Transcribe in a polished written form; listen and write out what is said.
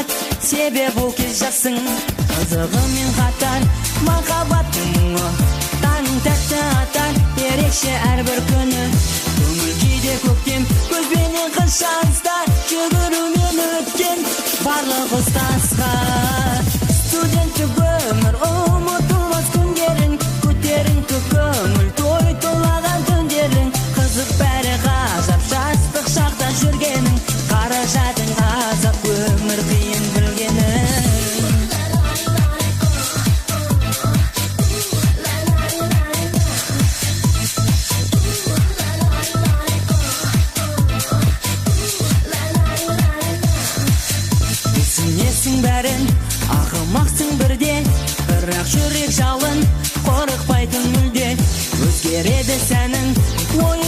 қымбат, себебі ол кез жасың қызығымен қатар махаббаттың мұңы таңың тәтті атар ерекше әрбір күні көңіл күйде көктем көзбенен қыс жазда жүгірумен өткен барлық ұстазға студенттік өмір ұмытылмас күндерің көтеріңкі көңіл той тойлаған түндерің қызық бәрі ғажап жастық шақта жүргенің қаражатың азап өмір қиын білгенің түсінесің бәрін ақымақсың бірде бірақ жүрек жалын қорықпайтын мүлде өзгереді сәнің ой